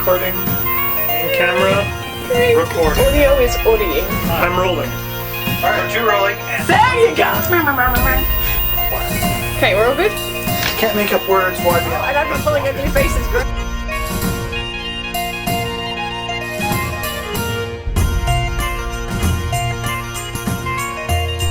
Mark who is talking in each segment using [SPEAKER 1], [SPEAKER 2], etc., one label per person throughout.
[SPEAKER 1] recording. Camera. Record.
[SPEAKER 2] Audio is audioing.
[SPEAKER 1] I'm rolling. Alright, you rolling.
[SPEAKER 2] There you go! Okay, we're all good?
[SPEAKER 1] Can't make up words while
[SPEAKER 2] And I'm not pulling ugly faces, bro.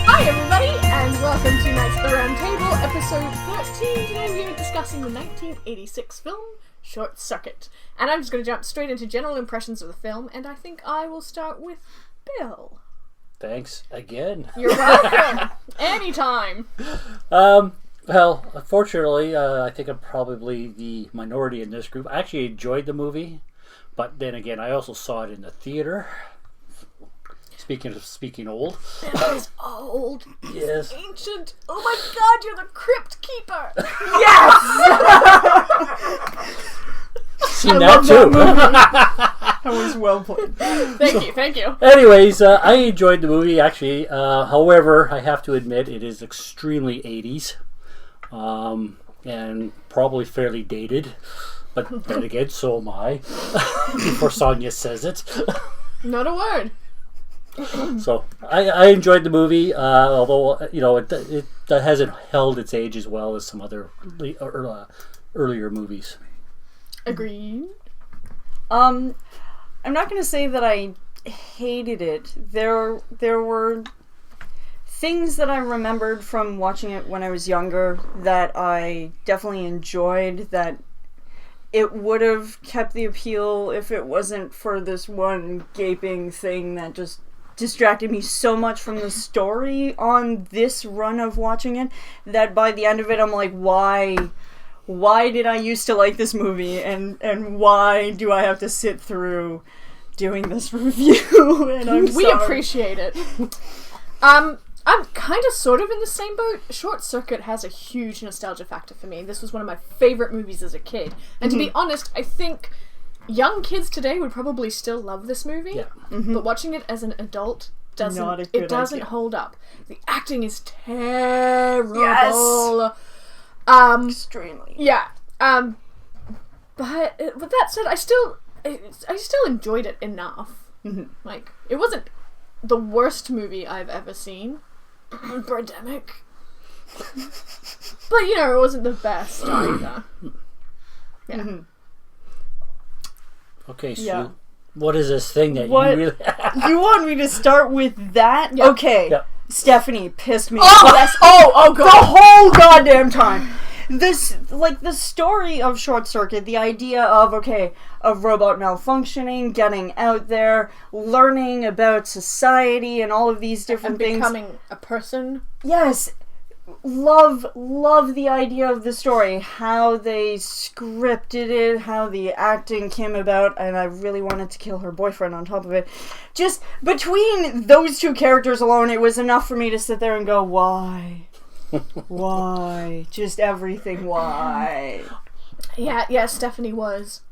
[SPEAKER 2] Hi everybody, and welcome to Knights of the Round Table, episode 13. Today we are discussing the 1986 film, Short Circuit. And I'm just going to jump straight into general impressions of the film, and I think I will start with Bill.
[SPEAKER 3] Thanks again.
[SPEAKER 2] You're welcome. Anytime.
[SPEAKER 3] Well, unfortunately, I think I'm probably the minority in this group. I actually enjoyed the movie, but then again, I also saw it in the theater. Speaking old.
[SPEAKER 2] It is old.
[SPEAKER 3] Yes.
[SPEAKER 2] Ancient. Oh my god, you're the crypt keeper. Yes!
[SPEAKER 3] Seen that too.
[SPEAKER 2] That was well played. Thank you.
[SPEAKER 3] Anyways, I enjoyed the movie actually. However, I have to admit it is extremely 80s. And probably fairly dated. But then again, so am I. Before Sonia says it.
[SPEAKER 2] Not a word.
[SPEAKER 3] So I enjoyed the movie, although you know it hasn't held its age as well as some other earlier movies.
[SPEAKER 2] Agreed.
[SPEAKER 4] I'm not going to say that I hated it. There were things that I remembered from watching it when I was younger that I definitely enjoyed, that it would have kept the appeal if it wasn't for this one gaping thing that just distracted me so much from the story on this run of watching it, that by the end of it I'm like, why did I used to like this movie, and why do I have to sit through doing this review? And
[SPEAKER 2] We appreciate it. I'm kind of sort of in the same boat. Short Circuit has a huge nostalgia factor for me. This was one of my favorite movies as a kid. And to be honest, I think young kids today would probably still love this movie.
[SPEAKER 3] Yeah.
[SPEAKER 2] But watching it as an adult doesn't
[SPEAKER 4] idea.
[SPEAKER 2] hold up. The acting is terrible.
[SPEAKER 4] Yes.
[SPEAKER 2] Extremely. Yeah. But with that said, I still enjoyed it enough. Like, it wasn't the worst movie I've ever seen. Birdemic. But, you know, it wasn't the best either. Yeah.
[SPEAKER 3] Okay, Sue.
[SPEAKER 4] Yeah.
[SPEAKER 3] What is this thing that
[SPEAKER 4] What?
[SPEAKER 3] you really...
[SPEAKER 4] You want me to start with that?
[SPEAKER 2] Yeah.
[SPEAKER 4] Okay.
[SPEAKER 3] Yeah.
[SPEAKER 4] Stephanie pissed me
[SPEAKER 2] Oh!
[SPEAKER 4] off.
[SPEAKER 2] Yes. Oh, God.
[SPEAKER 4] The whole goddamn time. This, like, the story of Short Circuit, the idea of robot malfunctioning, getting out there, learning about society and all of these different things.
[SPEAKER 2] Becoming a person.
[SPEAKER 4] Yes. Love the idea of the story, how they scripted it, how the acting came about, and I really wanted to kill her boyfriend on top of it. Just between those two characters alone, it was enough for me to sit there and go, why? Why? Just everything, why?
[SPEAKER 2] Yeah, Stephanie was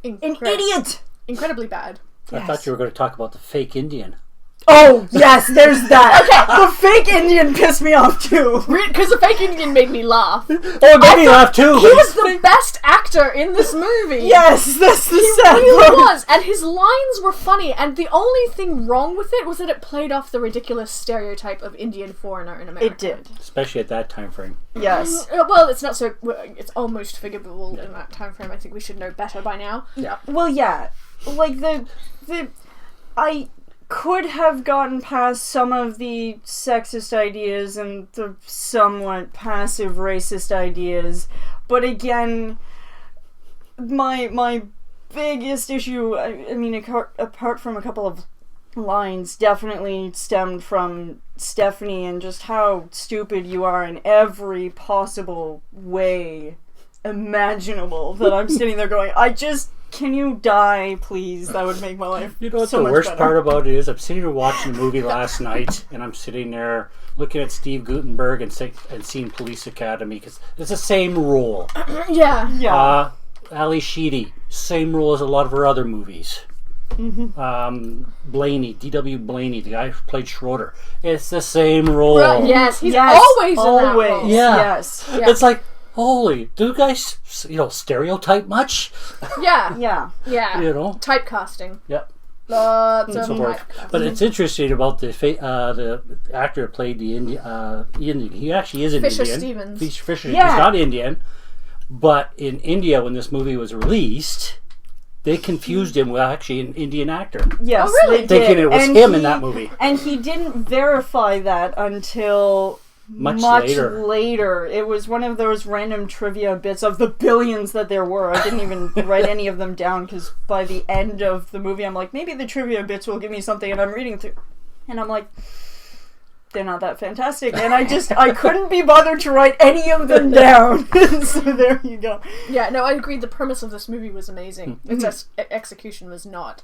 [SPEAKER 4] An idiot!
[SPEAKER 2] incredibly bad.
[SPEAKER 3] I thought you were going to talk about the fake Indian.
[SPEAKER 4] Oh, yes, there's that. Okay, the fake Indian pissed me off too.
[SPEAKER 2] Because the fake Indian made me laugh.
[SPEAKER 3] Oh, it made me laugh too!
[SPEAKER 2] He was the best actor in this movie.
[SPEAKER 4] Yes, that's the
[SPEAKER 2] He
[SPEAKER 4] sad
[SPEAKER 2] really
[SPEAKER 4] part.
[SPEAKER 2] was, and his lines were funny, and the only thing wrong with it was that it played off the ridiculous stereotype of Indian foreigner in America.
[SPEAKER 4] It did.
[SPEAKER 3] Especially at that time frame.
[SPEAKER 4] Yes.
[SPEAKER 2] Well, it's not so... It's almost forgivable in that time frame. I think we should know better by now.
[SPEAKER 3] Yeah.
[SPEAKER 4] Well, yeah. Like, I could have gotten past some of the sexist ideas and the somewhat passive racist ideas, but again, my biggest issue, I mean, apart from a couple of lines, definitely stemmed from Stephanie and just how stupid you are in every possible way imaginable, that I'm sitting there going, can you die, please? That would make my life
[SPEAKER 3] You know what
[SPEAKER 4] so
[SPEAKER 3] the
[SPEAKER 4] much
[SPEAKER 3] worst
[SPEAKER 4] better.
[SPEAKER 3] part about it is? I'm sitting there watching the movie last night, and I'm sitting there looking at Steve Guttenberg and seeing Police Academy, because it's the same role.
[SPEAKER 2] Yeah.
[SPEAKER 4] Yeah.
[SPEAKER 3] Ali Sheedy, same role as a lot of her other movies. Blaney, D.W. Blaney, the guy who played Schroeder. It's the same role.
[SPEAKER 2] Yes, he's
[SPEAKER 4] Yes,
[SPEAKER 2] always in that role.
[SPEAKER 3] Yeah.
[SPEAKER 4] Yes.
[SPEAKER 2] Yeah.
[SPEAKER 3] It's like, holy, do you guys, stereotype much?
[SPEAKER 2] Yeah.
[SPEAKER 4] Yeah.
[SPEAKER 2] Yeah. Typecasting.
[SPEAKER 3] Yep.
[SPEAKER 2] Lots
[SPEAKER 3] And
[SPEAKER 2] of
[SPEAKER 3] so forth.
[SPEAKER 2] typecasting.
[SPEAKER 3] But it's interesting about the actor who played the Indian. He actually is an
[SPEAKER 2] Fisher
[SPEAKER 3] Indian.
[SPEAKER 2] Stevens.
[SPEAKER 3] Fisher.
[SPEAKER 4] Yeah.
[SPEAKER 3] He's not Indian, but in India, when this movie was released, they confused him with actually an Indian actor,
[SPEAKER 4] Yes,
[SPEAKER 2] Oh, really?
[SPEAKER 4] they
[SPEAKER 3] thinking
[SPEAKER 4] did.
[SPEAKER 3] it was
[SPEAKER 4] And
[SPEAKER 3] him in that movie.
[SPEAKER 4] And he didn't verify that until
[SPEAKER 3] Much
[SPEAKER 4] later.
[SPEAKER 3] later.
[SPEAKER 4] It was one of those random trivia bits of the billions that there were. I didn't even write any of them down because by the end of the movie, I'm like, maybe the trivia bits will give me something, and I'm reading through, and I'm like, they're not that fantastic, and I couldn't be bothered to write any of them down. So there you go.
[SPEAKER 2] Yeah, no, I agree. The premise of this movie was amazing. Its execution was not.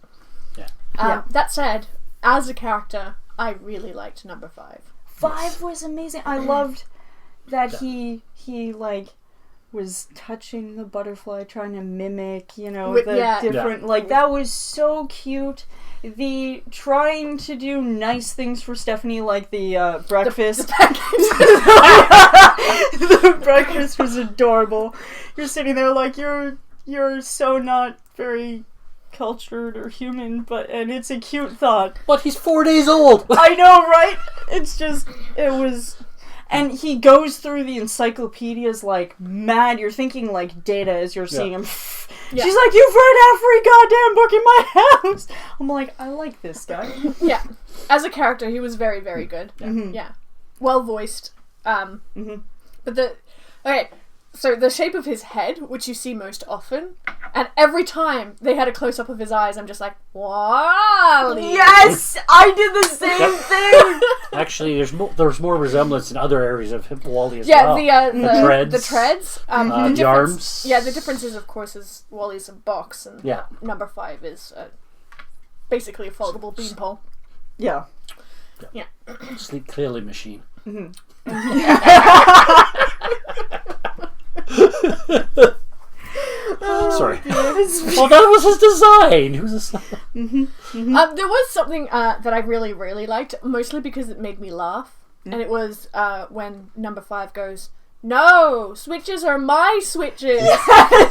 [SPEAKER 3] Yeah.
[SPEAKER 4] Yeah.
[SPEAKER 2] That said, as a character, I really liked number 5.
[SPEAKER 4] 5 was amazing. I loved that he was touching the butterfly, trying to mimic, different, that was so cute. The trying to do nice things for Stephanie, like the breakfast. The breakfast was adorable. You're sitting there like you're so not very cultured or human, and it's a cute thought.
[SPEAKER 3] But he's 4 days old.
[SPEAKER 4] I know, right? And he goes through the encyclopedias like mad. You're thinking like Data as you're seeing him.
[SPEAKER 2] Yeah.
[SPEAKER 4] She's like, you've read every goddamn book in my house. I'm like, I like this guy.
[SPEAKER 2] Yeah. As a character, he was very, very good. Yeah. Well voiced. But so the shape of his head, which you see most often, and every time they had a close-up of his eyes, I'm just like, Wally!
[SPEAKER 4] Yes! I did the same thing!
[SPEAKER 3] Actually, there's more resemblance in other areas of Wally as
[SPEAKER 2] Yeah,
[SPEAKER 3] well.
[SPEAKER 2] the
[SPEAKER 3] treads.
[SPEAKER 2] The treads.
[SPEAKER 3] The
[SPEAKER 2] difference-
[SPEAKER 3] arms.
[SPEAKER 2] Yeah, the difference is, of course, is Wally's a box, and number 5 is basically a foldable beanpole.
[SPEAKER 4] Yeah.
[SPEAKER 2] Yeah.
[SPEAKER 3] Sleep clearly machine. Sorry. Well, that was his design. He was
[SPEAKER 2] There was something that I really, really liked, mostly because it made me laugh, and it was when number 5 goes, "No, switches are my switches,"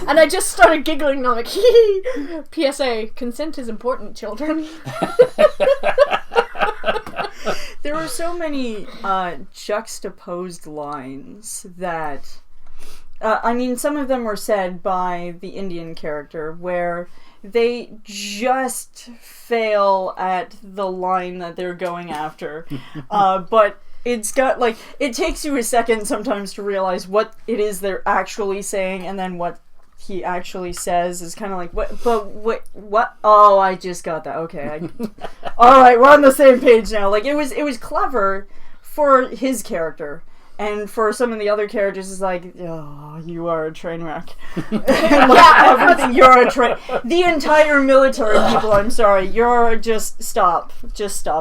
[SPEAKER 2] and I just started giggling. And I'm like, PSA: consent is important, children.
[SPEAKER 4] There were so many juxtaposed lines that some of them were said by the Indian character where they just fail at the line that they're going after. But it's got, it takes you a second sometimes to realize what it is they're actually saying, and then what he actually says is kind of like, what? Oh, I just got that. Okay. All right, we're on the same page now. It was clever for his character. And for some of the other characters, it's like, oh, you are a train wreck. Everything, you're a train. The entire military people, I'm sorry, you're just stop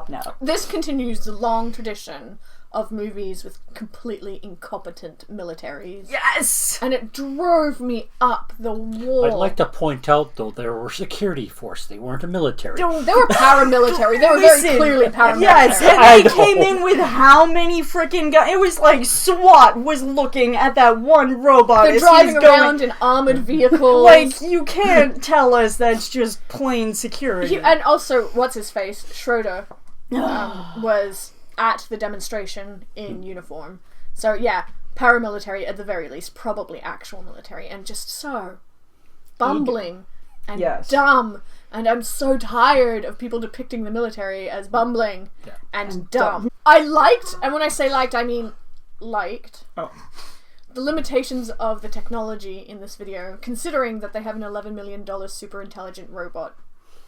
[SPEAKER 4] now.
[SPEAKER 2] This continues the long tradition of movies with completely incompetent militaries.
[SPEAKER 4] Yes!
[SPEAKER 2] And it drove me up the wall.
[SPEAKER 3] I'd like to point out, though, there were security force. They weren't a military.
[SPEAKER 2] They were paramilitary. They were very clearly paramilitary.
[SPEAKER 4] Yes, and they came in with how many freaking guns? It was like SWAT was looking at that one robot.
[SPEAKER 2] They're driving around in armored vehicles.
[SPEAKER 4] You can't tell us that's just plain security.
[SPEAKER 2] And also, what's his face? Schroeder was at the demonstration in uniform. So yeah, paramilitary at the very least, probably actual military, and just so bumbling and dumb. And I'm so tired of people depicting the military as bumbling and dumb. I liked, and when I say liked, I mean liked, the limitations of the technology in this video, considering that they have an $11 million super intelligent robot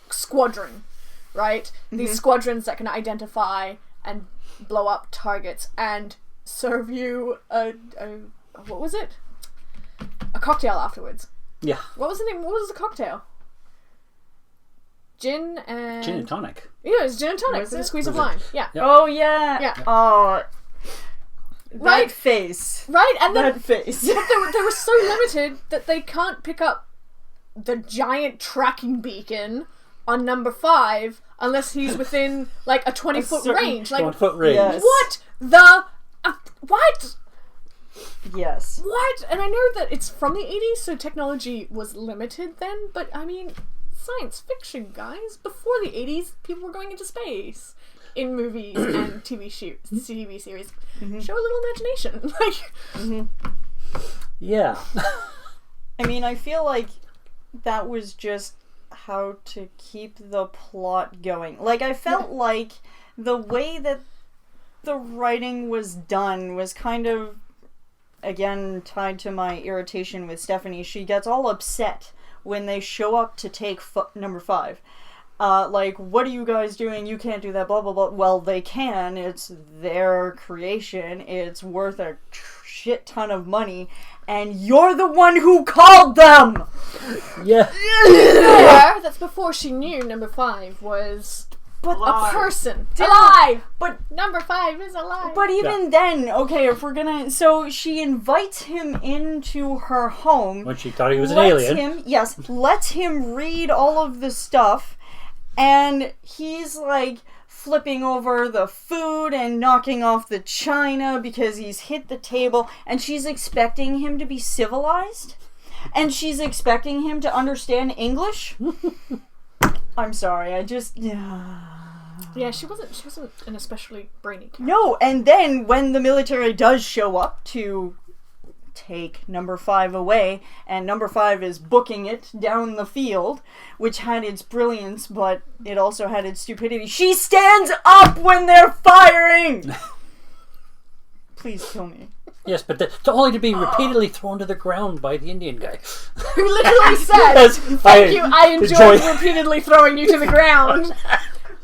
[SPEAKER 2] squadron, right? These squadrons that can identify and blow up targets and serve you a what was it? A cocktail afterwards.
[SPEAKER 3] Yeah.
[SPEAKER 2] What was the name? What was the cocktail? Gin and
[SPEAKER 3] tonic.
[SPEAKER 2] Yeah, it was gin and tonic with a squeeze of lime. Yeah.
[SPEAKER 4] Oh yeah.
[SPEAKER 2] Yeah.
[SPEAKER 4] Oh.
[SPEAKER 2] Right.
[SPEAKER 4] That face.
[SPEAKER 2] Right, and then
[SPEAKER 4] that face.
[SPEAKER 2] But they were so limited that they can't pick up the giant tracking beacon on number 5 unless he's within a 20-foot range.
[SPEAKER 3] 20-foot range.
[SPEAKER 4] Yes.
[SPEAKER 2] What the? What?
[SPEAKER 4] Yes.
[SPEAKER 2] What? And I know that it's from the 80s, so technology was limited then, but I mean, science fiction, guys. Before the 80s, people were going into space in movies and TV series. Show a little imagination.
[SPEAKER 3] Yeah.
[SPEAKER 4] I mean, I feel like that was just how to keep the plot going. Like, I felt like the way that the writing was done was kind of, again, tied to my irritation with Stephanie. She gets all upset when they show up to take number 5. Like, what are you guys doing? You can't do that, blah, blah, blah. Well, they can. It's their creation. It's worth a shit ton of money. And you're the one who called them!
[SPEAKER 3] Yeah.
[SPEAKER 2] Yeah, that's before she knew number 5 was a person. Alive!
[SPEAKER 4] But
[SPEAKER 2] number 5 is alive.
[SPEAKER 4] But even then, okay, if we're gonna... So she invites him into her home.
[SPEAKER 3] When she thought he was an alien.
[SPEAKER 4] Lets him read all of the stuff. And he's like flipping over the food and knocking off the china because he's hit the table. And she's expecting him to be civilized. And she's expecting him to understand English. I'm sorry, I just...
[SPEAKER 2] Yeah, she wasn't an especially brainy character.
[SPEAKER 4] No, and then when the military does show up to take number 5 away, and number 5 is booking it down the field, which had its brilliance, but it also had its stupidity. She stands up when they're firing! Please kill me.
[SPEAKER 3] Yes, but only to be repeatedly thrown to the ground by the Indian guy.
[SPEAKER 2] Who literally said, thank you, I enjoyed repeatedly throwing you to the ground.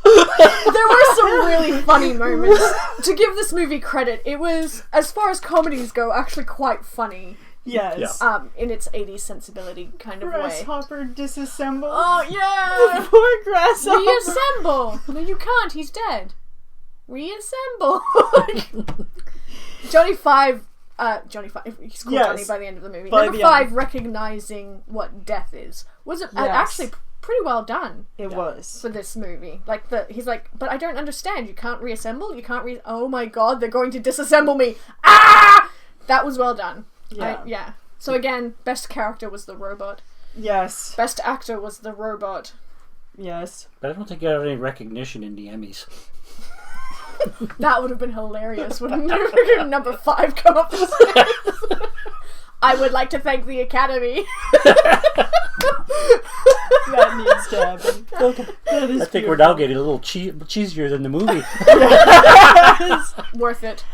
[SPEAKER 2] There were some really funny moments. To give this movie credit, it was, as far as comedies go, actually quite funny.
[SPEAKER 4] Yes.
[SPEAKER 2] In its 80s sensibility kind of way.
[SPEAKER 4] Grasshopper disassemble.
[SPEAKER 2] Oh, yeah!
[SPEAKER 4] Poor grasshopper.
[SPEAKER 2] Reassemble! No, you can't, he's dead. Reassemble! Johnny 5, he's called Johnny by the end of the movie. Number 5, recognizing what death is, was actually pretty well done.
[SPEAKER 4] It was.
[SPEAKER 2] For this movie. He's like, but I don't understand, you can't reassemble? You can't oh my god, they're going to disassemble me! Ah! That was well done. Yeah. So again, best character was the robot.
[SPEAKER 4] Yes.
[SPEAKER 2] Best actor was the robot.
[SPEAKER 4] Yes.
[SPEAKER 3] But I don't think he got any recognition in the Emmys.
[SPEAKER 2] That would have been hilarious, wouldn't it? Number 5 come up the stairs. I would like to thank the Academy.
[SPEAKER 4] That needs to happen. That is
[SPEAKER 3] I think we're now getting a little cheesier than the movie.
[SPEAKER 2] Worth it.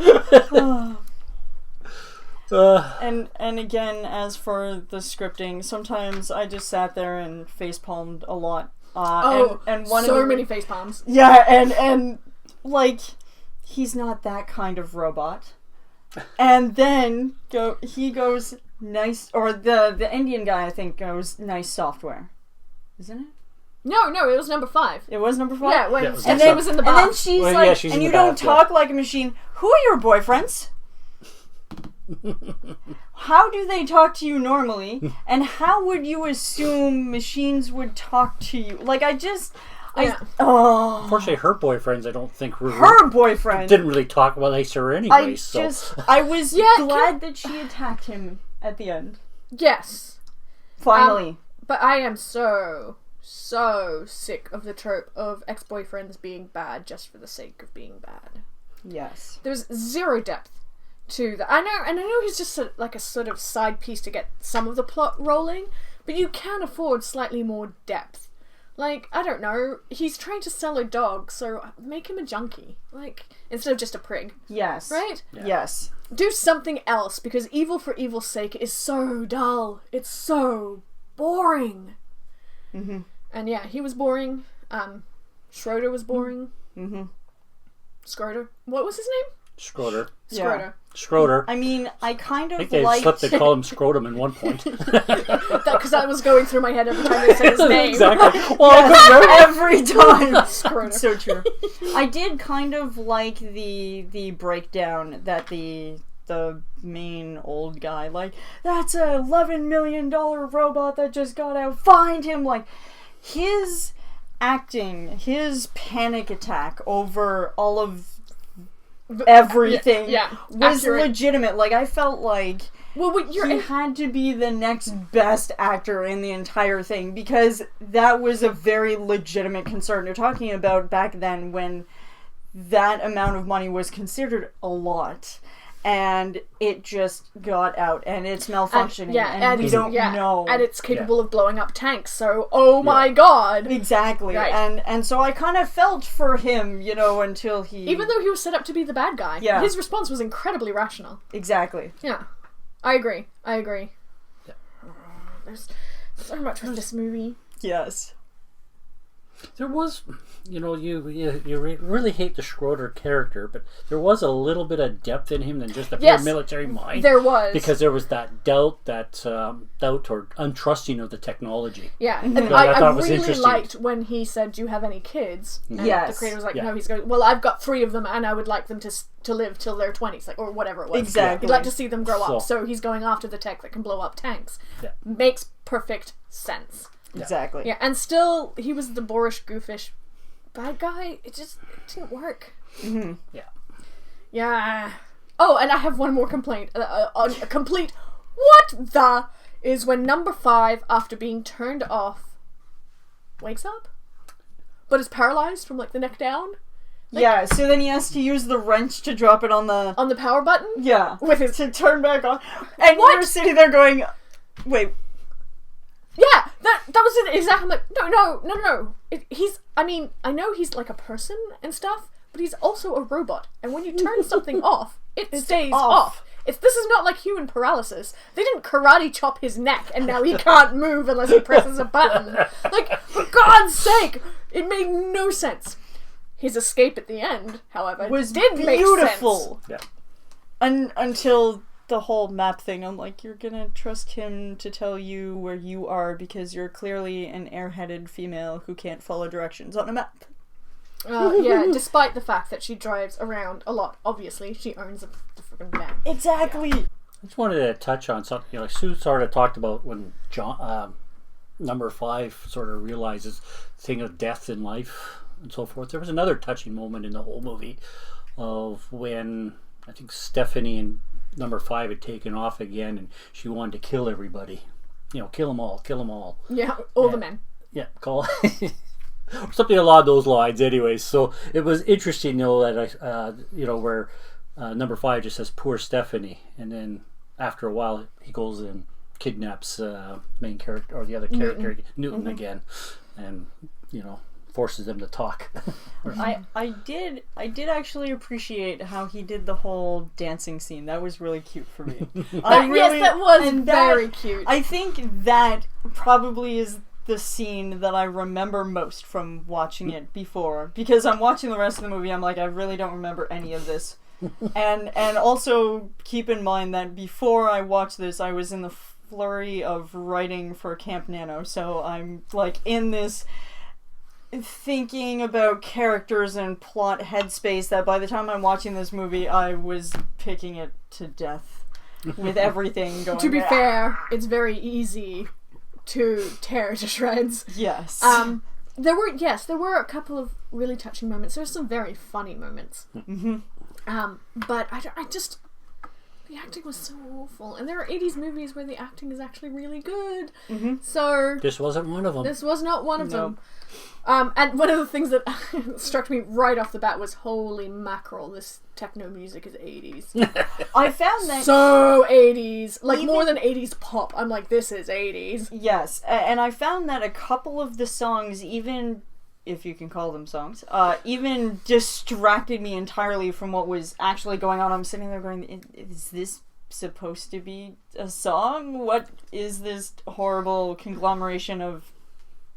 [SPEAKER 4] And again, as for the scripting, sometimes I just sat there and facepalmed a lot. And one
[SPEAKER 2] so
[SPEAKER 4] of the,
[SPEAKER 2] many face palms.
[SPEAKER 4] Yeah, and like, he's not that kind of robot. And then he goes nice, or the Indian guy I think goes nice software, isn't it?
[SPEAKER 2] No, it was number 5.
[SPEAKER 4] It was number 5.
[SPEAKER 2] Yeah, when
[SPEAKER 3] it was
[SPEAKER 2] and then it was in the bath.
[SPEAKER 4] And then she's like, and you don't talk like a machine. Who are your boyfriends? How do they talk to you normally? And how would you assume machines would talk to you? Like,
[SPEAKER 3] Unfortunately, her boyfriends, I don't think were...
[SPEAKER 4] Her boyfriend
[SPEAKER 3] didn't really talk well nice to her anyway,
[SPEAKER 4] I was glad that she attacked him at the end.
[SPEAKER 2] Yes.
[SPEAKER 4] Finally.
[SPEAKER 2] But I am so sick of the trope of ex-boyfriends being bad just for the sake of being bad.
[SPEAKER 4] Yes.
[SPEAKER 2] There's zero depth to that. I know he's just like a sort of side piece to get some of the plot rolling, but you can afford slightly more depth. Like, I don't know, he's trying to sell a dog, so make him a junkie. Like, instead of just a prig.
[SPEAKER 4] Yes.
[SPEAKER 2] Right?
[SPEAKER 3] Yeah.
[SPEAKER 4] Yes.
[SPEAKER 2] Do something else, because evil for evil's sake is so dull. It's so boring.
[SPEAKER 4] Mm-hmm.
[SPEAKER 2] And yeah, he was boring. Schroeder was boring.
[SPEAKER 4] Mm-hmm.
[SPEAKER 2] Schroeder. What was his name?
[SPEAKER 3] Schroeder.
[SPEAKER 2] Schroeder.
[SPEAKER 3] Schroeder.
[SPEAKER 4] I mean, I kind
[SPEAKER 3] I
[SPEAKER 4] of
[SPEAKER 3] think they
[SPEAKER 4] liked...
[SPEAKER 3] slipped to call him Scrotum at one point.
[SPEAKER 2] Because that was going through my head every time they said his name.
[SPEAKER 3] Exactly. Well,
[SPEAKER 4] every time.
[SPEAKER 2] Schroeder.
[SPEAKER 4] So true. I did kind of like the breakdown that the main old guy, like, that's a $11 million robot that just got out. Find him. Like, his acting, his panic attack over all of everything
[SPEAKER 2] Yeah,
[SPEAKER 4] was
[SPEAKER 2] accurate.
[SPEAKER 4] legitimate. Like, I felt like
[SPEAKER 2] Well,
[SPEAKER 4] he had to be the next best actor in the entire thing, because that was a very legitimate concern. You're talking about back then when that amount of money was considered a lot, and it just got out, and it's malfunctioning, and we don't know.
[SPEAKER 2] And it's capable of blowing up tanks, so, oh my god!
[SPEAKER 4] Exactly,
[SPEAKER 2] Right.
[SPEAKER 4] and so I kind of felt for him, until he...
[SPEAKER 2] Even though he was set up to be the bad guy, his response was incredibly rational.
[SPEAKER 4] Exactly.
[SPEAKER 2] Yeah. I agree.
[SPEAKER 3] Yeah.
[SPEAKER 2] There's so much with this movie.
[SPEAKER 4] Yes.
[SPEAKER 3] There was, you really hate the Schroeder character, but there was a little bit of depth in him than just a pure military mind.
[SPEAKER 2] There was.
[SPEAKER 3] Because there was that doubt or untrusting of the technology.
[SPEAKER 2] Yeah,
[SPEAKER 4] Mm-hmm.
[SPEAKER 2] and
[SPEAKER 3] I thought
[SPEAKER 2] I
[SPEAKER 3] it was
[SPEAKER 2] really
[SPEAKER 3] interesting.
[SPEAKER 2] liked when he said, "Do you have any kids?" And
[SPEAKER 4] Yes.
[SPEAKER 2] the creator was like,
[SPEAKER 3] Yeah.
[SPEAKER 2] "No." He's going, "Well, I've got 3 of them, and I would like them to live till their 20s, like, or whatever it was.
[SPEAKER 4] Exactly.
[SPEAKER 2] He'd like to see them grow
[SPEAKER 3] So-
[SPEAKER 2] up." So he's going after the tech that can blow up tanks.
[SPEAKER 3] Yeah.
[SPEAKER 2] Makes perfect sense.
[SPEAKER 4] Exactly.
[SPEAKER 2] Yeah, and still, he was the boorish, goofish bad guy. It didn't work.
[SPEAKER 4] Mm-hmm.
[SPEAKER 3] Yeah.
[SPEAKER 2] Yeah. Oh, and I have one more complaint. A complete what the is when number 5, after being turned off, wakes up, but is paralyzed from like the neck down.
[SPEAKER 4] Yeah, so then he has to use the wrench to drop it on the
[SPEAKER 2] Power button.
[SPEAKER 4] yeah,
[SPEAKER 2] With his
[SPEAKER 4] to turn back on. And
[SPEAKER 2] What?
[SPEAKER 4] you're sitting there going, wait,
[SPEAKER 2] Yeah, that was it exactly. I'm like, no. I know he's like a person and stuff, but he's also a robot. And when you turn something off, it stays off. This is not like human paralysis. They didn't karate chop his neck and now he can't move unless he presses a button. Like, for God's sake, it made no sense. His escape at the end, however, did make
[SPEAKER 4] beautiful.
[SPEAKER 2] sense.
[SPEAKER 3] Yeah.
[SPEAKER 4] Until the whole map thing, I'm like, you're gonna trust him to tell you where you are because you're clearly an airheaded female who can't follow directions on a map.
[SPEAKER 2] Yeah, despite the fact that she drives around a lot. Obviously, she owns the freaking map.
[SPEAKER 4] Exactly.
[SPEAKER 3] I just wanted to touch on something. Like Sue sort of talked about when number 5 sort of realizes the thing of death in life and so forth. There was another touching moment in the whole movie of when I think Stephanie and number 5 had taken off again, and she wanted to kill everybody. Kill them all.
[SPEAKER 2] Yeah, all the men.
[SPEAKER 3] Yeah, call something along those lines. Anyways, so it was interesting, that where number 5 just says "poor Stephanie," and then after a while he goes and kidnaps main character or the other character Newton again, and forces them to talk.
[SPEAKER 4] I did actually appreciate how he did the whole dancing scene. That was really cute for me.
[SPEAKER 2] Yes, that was very cute.
[SPEAKER 4] I think that probably is the scene that I remember most from watching it before, because I'm watching the rest of the movie, I'm like, I really don't remember any of this. and also keep in mind that before I watched this, I was in the flurry of writing for Camp Nano, so I'm like in this thinking about characters and plot headspace that by the time I'm watching this movie, I was picking it to death with everything going.
[SPEAKER 2] To be fair, it's very easy to tear to shreds.
[SPEAKER 4] Yes.
[SPEAKER 2] There were a couple of really touching moments. There's some very funny moments.
[SPEAKER 4] Mm-hmm.
[SPEAKER 2] But I just the acting was so awful, and there are 80s movies where the acting is actually really good.
[SPEAKER 4] Mm-hmm.
[SPEAKER 2] So
[SPEAKER 3] This wasn't one of them.
[SPEAKER 2] this was not one of them. And one of the things that struck me right off the bat was, holy mackerel, this techno music is 80s.
[SPEAKER 4] I found that
[SPEAKER 2] So 80s. Like,
[SPEAKER 4] Even-
[SPEAKER 2] more than 80s pop. I'm like, this is 80s.
[SPEAKER 4] yes, and I found that a couple of the songs, even if you can call them songs, even distracted me entirely from what was actually going on. I'm sitting there going, is this supposed to be a song? What is this horrible conglomeration of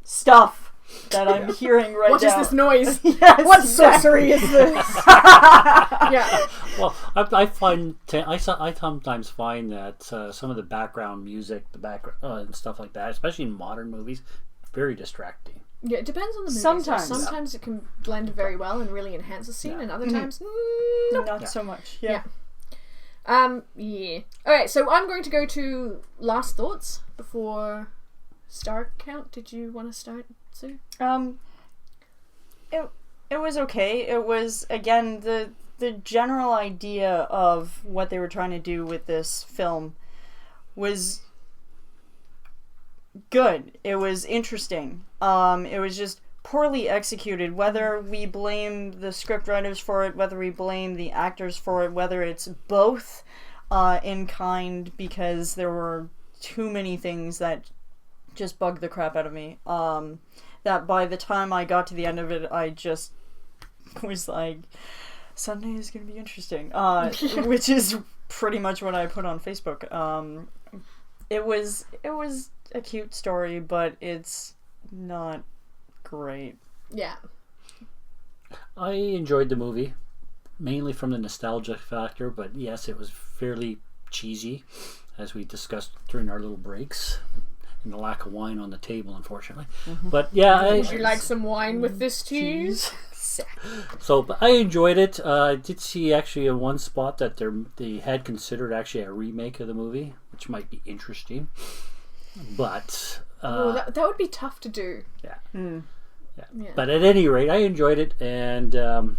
[SPEAKER 4] stuff that I'm hearing right
[SPEAKER 2] What
[SPEAKER 4] now?
[SPEAKER 2] is this noise?
[SPEAKER 4] Yes,
[SPEAKER 2] What
[SPEAKER 4] exactly.
[SPEAKER 2] sorcery is this? Yeah.
[SPEAKER 3] Well, I sometimes find that some of the background music, and stuff like that, especially in modern movies, very distracting.
[SPEAKER 2] Yeah, it depends on the movie.
[SPEAKER 4] Sometimes.
[SPEAKER 2] Sometimes it can blend very well and really enhance a scene, and other times, nope.
[SPEAKER 4] Not so much. Yeah.
[SPEAKER 2] Yeah. Alright, so I'm going to go to last thoughts before star count. Did you want to start, Sue?
[SPEAKER 4] It was okay. It was, again, the general idea of what they were trying to do with this film was good. It was interesting. It was just poorly executed. Whether we blame the scriptwriters for it, whether we blame the actors for it, whether it's both in kind, because there were too many things that just bugged the crap out of me. That by the time I got to the end of it, I just was like, Sunday is going to be interesting. Which is pretty much what I put on Facebook. It was a cute story, but it's not great.
[SPEAKER 2] Yeah.
[SPEAKER 3] I enjoyed the movie, mainly from the nostalgia factor, but yes, it was fairly cheesy, as we discussed during our little breaks, and the lack of wine on the table, unfortunately. But yeah,
[SPEAKER 2] Would you like some wine with this cheese?
[SPEAKER 3] but I enjoyed it. I did see actually in one spot that they had considered actually a remake of the movie, which might be interesting. But
[SPEAKER 2] that would be tough to do.
[SPEAKER 3] Yeah. But at any rate, I enjoyed it, and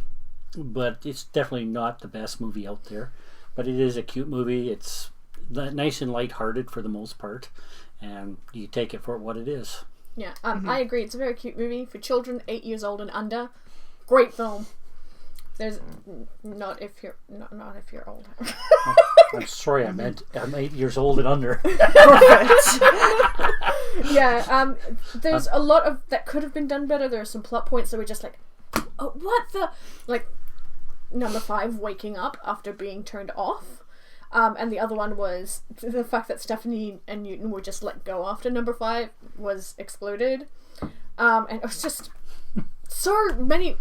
[SPEAKER 3] but it's definitely not the best movie out there. But it is a cute movie. It's nice and lighthearted for the most part, and you take it for what it is.
[SPEAKER 2] Yeah, I agree. It's a very cute movie for children 8 years old and under. Great film. There's not if you're older.
[SPEAKER 3] I'm sorry, I meant I'm 8 years old and under.
[SPEAKER 2] Yeah, there's a lot of that could have been done better. There are some plot points that were just like, oh, what the, like number 5 waking up after being turned off, and the other one was the fact that Stephanie and Newton were just let go after number 5 was exploded, and it was just so many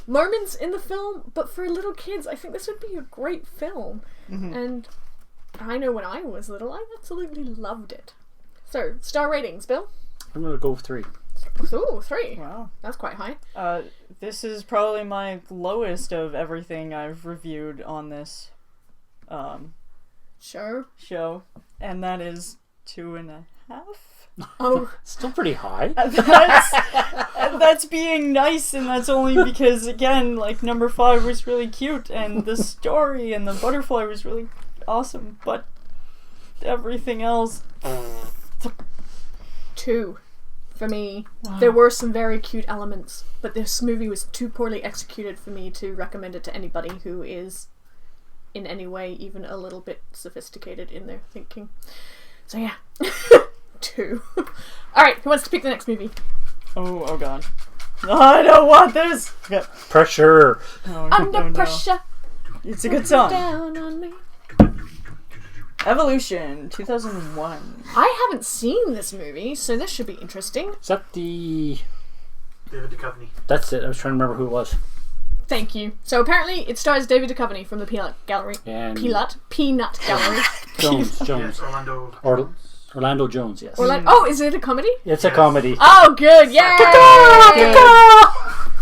[SPEAKER 2] moments in the film, but for little kids I think this would be a great film. And I know when I was little I absolutely loved it. So star ratings, Bill?
[SPEAKER 3] I'm gonna go with 3.
[SPEAKER 2] Ooh, 3.
[SPEAKER 4] Wow,
[SPEAKER 2] that's quite high.
[SPEAKER 4] This is probably my lowest of everything I've reviewed on this show, and that is 2.5.
[SPEAKER 2] Oh,
[SPEAKER 3] still pretty high.
[SPEAKER 4] That's being nice, and that's only because, again, like, number 5 was really cute, and the story and the butterfly was really awesome, but everything else...
[SPEAKER 2] 2 for me.
[SPEAKER 4] Wow.
[SPEAKER 2] There were some very cute elements, but this movie was too poorly executed for me to recommend it to anybody who is in any way even a little bit sophisticated in their thinking. So yeah. 2. Alright, who wants to pick the next movie?
[SPEAKER 4] Oh god. I don't want this!
[SPEAKER 3] Pressure!
[SPEAKER 4] Oh,
[SPEAKER 2] Under pressure.
[SPEAKER 4] It's a good song.
[SPEAKER 2] Down on me.
[SPEAKER 4] Evolution, 2001.
[SPEAKER 2] I haven't seen this movie, so this should be interesting.
[SPEAKER 3] Is that the...
[SPEAKER 1] David Duchovny.
[SPEAKER 3] That's it. I was trying to remember who it was.
[SPEAKER 2] Thank you. So apparently it stars David Duchovny from the Peanut Gallery.
[SPEAKER 3] And
[SPEAKER 2] Peanut Gallery.
[SPEAKER 3] Jones.
[SPEAKER 1] Yes,
[SPEAKER 3] Orlando Jones, yes.
[SPEAKER 2] Oh, is it a comedy?
[SPEAKER 3] It's a comedy.
[SPEAKER 2] Oh, good. Yay!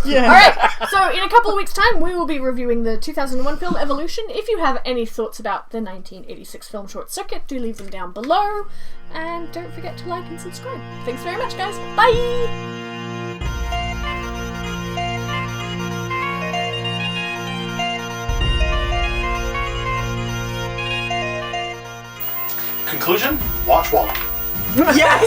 [SPEAKER 4] Yeah.
[SPEAKER 2] Alright, so in a couple of weeks' time, we will be reviewing the 2001 film Evolution. If you have any thoughts about the 1986 film Short Circuit, do leave them down below. And don't forget to like and subscribe. Thanks very much, guys. Bye!
[SPEAKER 1] Conclusion? Watch Wall-E.
[SPEAKER 4] Yes!